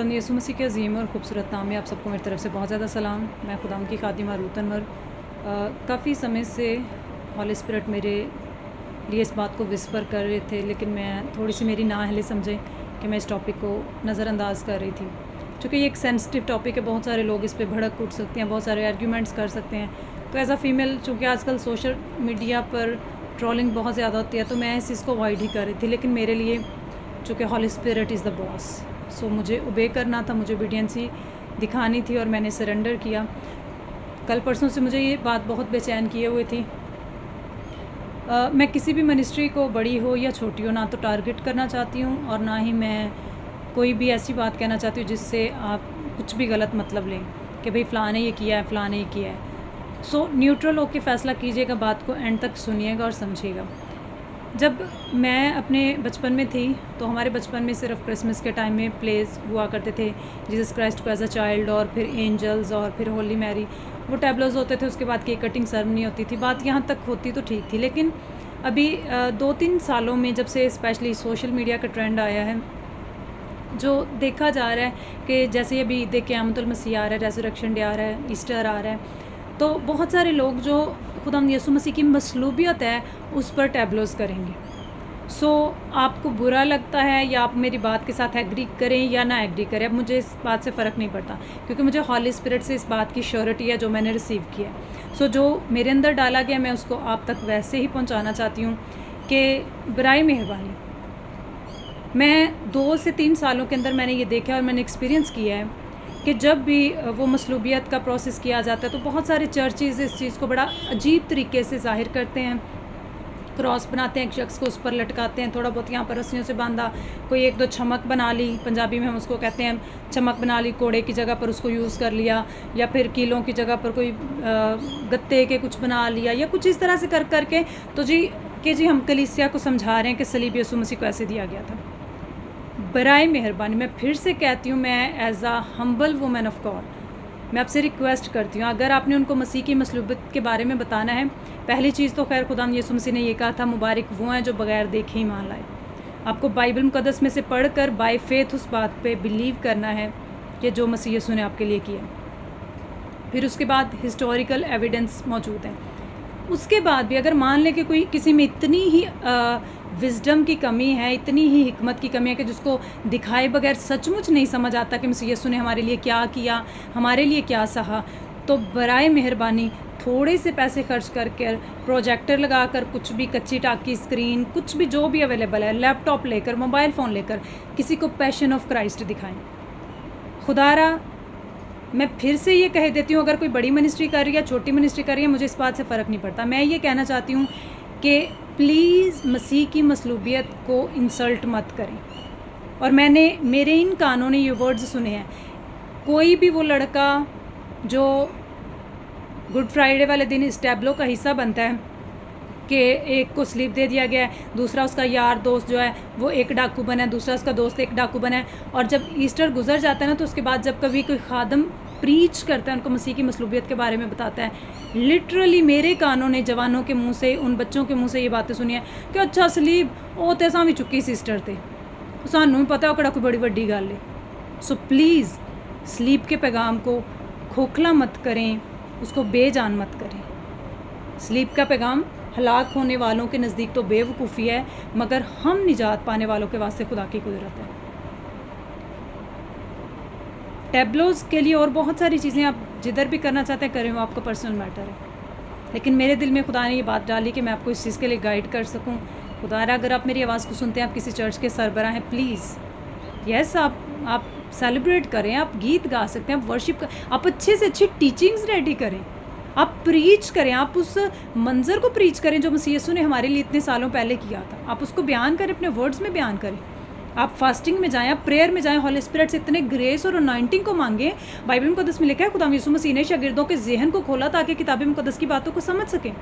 खुदावंद यीशु मसीह के अज़ीम और ख़ूबसूरत नाम में आप सबको मेरी तरफ़ से बहुत ज़्यादा सलाम। मैं खुदावंद की खादिमा रूथ अनवर काफ़ी समय से हॉली स्पिरिट मेरे लिए इस बात को विस्पर कर रहे थे, लेकिन मैं थोड़ी सी मेरी नाअहली समझे कि मैं इस टॉपिक को नज़रअंदाज कर रही थी। चूँकि ये एक सेंसिटिव टॉपिक है, बहुत सारे लोग इस पर भड़क उठ सकते हैं, बहुत सारे आर्ग्यूमेंट्स कर सकते हैं। तो एज़ अ फ़ीमेल, चूँकि आजकल सोशल मीडिया पर ट्रोलिंग बहुत ज़्यादा होती है, तो मैं इस चीज़ को अवॉइड ही कर रही थी। लेकिन मेरे लिए चूँकि हॉली स्पिरिट इज़ द बॉस, सो मुझे ओबे करना था, मुझे ओबीडियंसी दिखानी थी और मैंने सरेंडर किया। कल परसों से मुझे ये बात बहुत बेचैन किए हुए थी। मैं किसी भी मिनिस्ट्री को, बड़ी हो या छोटी हो, ना तो टारगेट करना चाहती हूँ और ना ही मैं कोई भी ऐसी बात कहना चाहती हूँ जिससे आप कुछ भी गलत मतलब लें कि भाई फ़लाँ ने ये किया है, फ़लाँ ने ये किया है। सो न्यूट्रल होकर फ़ैसला कीजिएगा, बात को एंड तक सुनिएगा और समझिएगा। जब मैं अपने बचपन में थी तो हमारे बचपन में सिर्फ क्रिसमस के टाइम में प्लेस हुआ करते थे, जीसस क्राइस्ट को एज अ चाइल्ड, और फिर एंजल्स, और फिर होली मैरी, वो टैबलोज होते थे। उसके बाद केक कटिंग सेरेमनी होती थी। बात यहाँ तक होती तो ठीक थी, लेकिन अभी 2-3 सालों में जब से स्पेशली सोशल मीडिया का ट्रेंड आया है, जो देखा जा रहा है कि जैसे अभी ईद क़यामतुल मसीह आ रहा है, रेज़रेक्शन डे आ रहा है, ईस्टर आ रहा है, तो बहुत सारे लोग जो खुदावंद यीशु मसीह की मसलूबियत है उस पर टैबलोज़ करेंगे। सो आपको बुरा लगता है या आप मेरी बात के साथ एग्री करें या ना एग्री करें, अब मुझे इस बात से फ़र्क नहीं पड़ता, क्योंकि मुझे हॉली स्पिरिट से इस बात की श्योरिटी है जो मैंने रिसीव किया है। सो जो मेरे अंदर डाला गया, मैं उसको आप तक वैसे ही पहुंचाना चाहती हूँ कि बराए मेहरबानी, मैं 2 से 3 सालों के अंदर मैंने ये देखा और मैंने एक्सपीरियंस किया है कि जब भी वो मसलूबियत का प्रोसेस किया जाता है तो बहुत सारे चर्चेज़ इस चीज़ को बड़ा अजीब तरीके से ज़ाहिर करते हैं। क्रॉस बनाते हैं, एक शख्स को उस पर लटकाते हैं, थोड़ा बहुत यहाँ पर रस्सियों से बांधा, कोई 1-2 छमक बना ली, पंजाबी में हम उसको कहते हैं चमक बना ली, कोड़े की जगह पर उसको यूज़ कर लिया, या फिर कीलों की जगह पर कोई गत्ते के कुछ बना लिया, या कुछ इस तरह से कर करके तो जी हम कलीसिया को समझा रहे हैं कि सलीब यीशु मसीह को ऐसे दिया गया था। बराए मेहरबानी, मैं फिर से कहती हूँ, मैं as a humble women of God, मैं आपसे रिक्वेस्ट करती हूँ, अगर आपने उनको मसीह की मसलूबियत के बारे में बताना है, पहली चीज़ तो खैर खुदावंद यीशु मसीह ने ये कहा था, मुबारक वो हैं जो बगैर देखे ईमान लाए। आपको बाइबल मुक़द्दस में से पढ़कर बाय फेथ उस बात पे बिलीव करना है कि जो मसीह यीशु ने आपके लिए किया। फिर उसके बाद हिस्टोरिकल एविडेंस मौजूद है। उसके बाद भी अगर मान लें कि कोई किसी में इतनी ही विज़डम की कमी है, इतनी ही हिकमत की कमी है कि जिसको दिखाए बगैर सचमुच नहीं समझ आता कि मसीह यीशु ने हमारे लिए क्या किया, हमारे लिए क्या सहा, तो बराए मेहरबानी थोड़े से पैसे खर्च करके प्रोजेक्टर लगाकर, कुछ भी कच्ची टाकी स्क्रीन, कुछ भी जो भी अवेलेबल है, लैपटॉप लेकर, मोबाइल फ़ोन लेकर किसी को पैशन ऑफ क्राइस्ट दिखाएं। खुदारा, मैं फिर से ये कह देती हूँ, अगर कोई बड़ी मिनिस्ट्री कर रही है, छोटी मिनिस्ट्री कर रही है, मुझे इस बात से फ़र्क नहीं पड़ता। मैं ये कहना चाहती हूँ कि प्लीज़ मसीह की मसलूबियत को इंसल्ट मत करें। और मेरे इन कानों ने ये वर्ड्स सुने हैं, कोई भी वो लड़का जो गुड फ्राइडे वाले दिन इस टैबलो का हिस्सा बनता है कि एक को स्लीप दे दिया गया है, दूसरा उसका यार दोस्त जो है वो एक डाकू बना है, दूसरा उसका दोस्त एक डाकू बना है, और जब ईस्टर गुजर जाता है ना, तो उसके बाद जब कभी कोई खादम प्रीच करता है, उनको मसीह की मसलूबियत के बारे में बताता है, लिटरली मेरे कानों ने जवानों के मुंह से, उन बच्चों के मुंह से ये बातें सुनी है कि अच्छा सलीब वो तो असां भी चुकी सिस्टर थे, सानू भी पता है कोई बड़ी वड्डी गल है। सो प्लीज़ स्लीप के पैगाम को खोखला मत करें, उसको बेजान मत करें। स्लीप का पैगाम हलाक होने वालों के नज़दीक तो बेवकूफ़ी है, मगर हम निजात पाने वालों के वास्ते खुदा की कुदरत है। टैबलोज़ के लिए और बहुत सारी चीज़ें आप जिधर भी करना चाहते हैं करें, वो आपका पर्सनल मैटर है, लेकिन मेरे दिल में खुदा ने ये बात डाली कि मैं आपको इस चीज़ के लिए गाइड कर सकूं। खुदारा, अगर आप मेरी आवाज़ को सुनते हैं, आप किसी चर्च के सरबराह हैं, प्लीज़ यस, आप सेलिब्रेट करें, आप गीत गा सकते हैं, आप वर्शिप आप अच्छे से अच्छी टीचिंग्स रेडी करें, आप प्रीच करें, आप उस मंज़र को प्रीच करें जो मसीह यीशु ने हमारे लिए इतने सालों पहले किया था, आप उसको बयान करें, अपने वर्ड्स में बयान करें। आप फास्टिंग में जाएं, आप प्रेयर में जाएं, हॉली स्पिरिट से इतने ग्रेस और अनॉइंटिंग को मांगें। बाइबल मुक़द्दस में लिखा है खुदा यीशु मसीह ने शागिर्दों के ज़हन को खोला ताकि किताब मुक़द्दस की बातों को समझ सकें।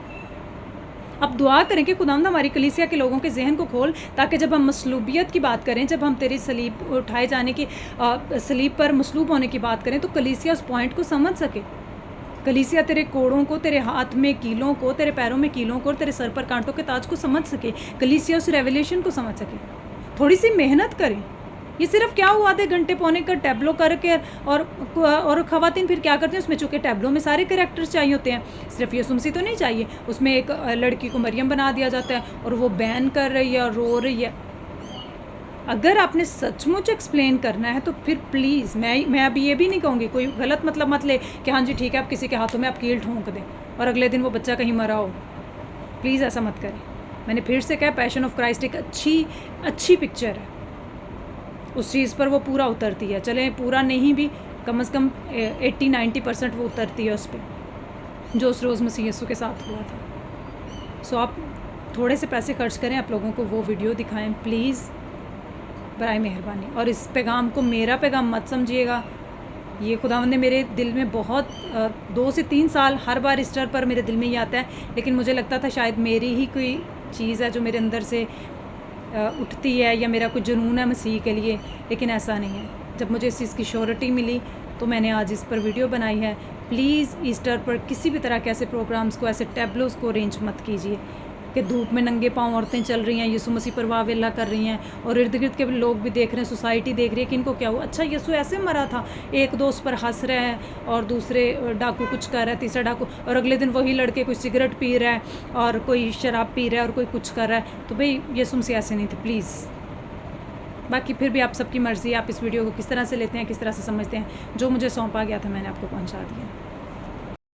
आप दुआ करें कि खुदावंद हमारी कलीसिया के लोगों के जहन को खोल, ताकि जब हम मसलूबियत की बात करें, जब हम तेरी सलीब उठाए जाने की सलीब पर मसलूब होने की बात करें, तो कलीसिया उस पॉइंट को समझ सके। कलीसिया तेरे कोड़ों को, तेरे हाथ में कीलों को, तेरे पैरों में कीलों को और तेरे सर पर कांटों के ताज को समझ सके। कलीसिया उस रेवलेशन को समझ सके। थोड़ी सी मेहनत करें, ये सिर्फ क्या हुआ आधे घंटे पौने का टैब्लो करके और ख़वातीन फिर क्या करते हैं उसमें, चूँकि टैब्लो में सारे कैरेक्टर्स चाहिए होते हैं, सिर्फ ये सुमसी तो नहीं चाहिए, उसमें एक लड़की को मरियम बना दिया जाता है और वो बैन कर रही है और रो रही है। अगर आपने सचमुच एक्सप्लेन करना है तो फिर प्लीज़, मैं अभी ये भी नहीं कहूँगी, कोई गलत मतलब मत ले कि हाँ जी ठीक है आप किसी के हाथों में आप कील ठोंक दें और अगले दिन वो बच्चा कहीं मरा हो। प्लीज़ ऐसा मत करें। मैंने फिर से कहा, पैशन ऑफ क्राइस्ट एक अच्छी पिक्चर है, उस चीज़ पर वो पूरा उतरती है। चले पूरा नहीं भी, कम से कम 80-90% वो उतरती है उस पर, जो उस रोज़ मसीह यीशु के साथ हुआ था। सो आप थोड़े से पैसे खर्च करें, आप लोगों को वो वीडियो दिखाएं प्लीज़, बराए मेहरबानी। और इस पैगाम को मेरा पैगाम मत समझिएगा, ये खुदावंद ने मेरे दिल में बहुत 2 से 3 साल हर बार ईस्टर पर मेरे दिल में ही आता है, लेकिन मुझे लगता था शायद मेरी ही कोई चीज़ है जो मेरे अंदर से उठती है या मेरा कुछ जुनून है मसीह के लिए, लेकिन ऐसा नहीं है। जब मुझे इस चीज़ की श्योरिटी मिली तो मैंने आज इस पर वीडियो बनाई है। प्लीज़ ईस्टर पर किसी भी तरह के ऐसे प्रोग्राम्स को, ऐसे टैब्लोस को अरेंज मत कीजिए कि धूप में नंगे पाँव औरतें चल रही हैं, यीशु मसीह पर वाह वेला कर रही हैं और इर्द गिर्द के लोग भी देख रहे हैं, सोसाइटी देख रही है कि इनको क्या हुआ, अच्छा यीशु ऐसे मरा था। एक दोस्त पर हंस रहे हैं और दूसरे डाकू कुछ कर रहा है, तीसरा डाकू, और अगले दिन वही लड़के कोई सिगरेट पी रहा है और कोई शराब पी रहा है और कोई कुछ कर रहा है। तो भाई यीशु मसीह ऐसे नहीं थे प्लीज़। बाकी फिर भी आप सबकी मर्ज़ी, आप इस वीडियो को किस तरह से लेते हैं, किस तरह से समझते हैं। जो मुझे सौंपा गया था मैंने आपको पहुँचा दिया।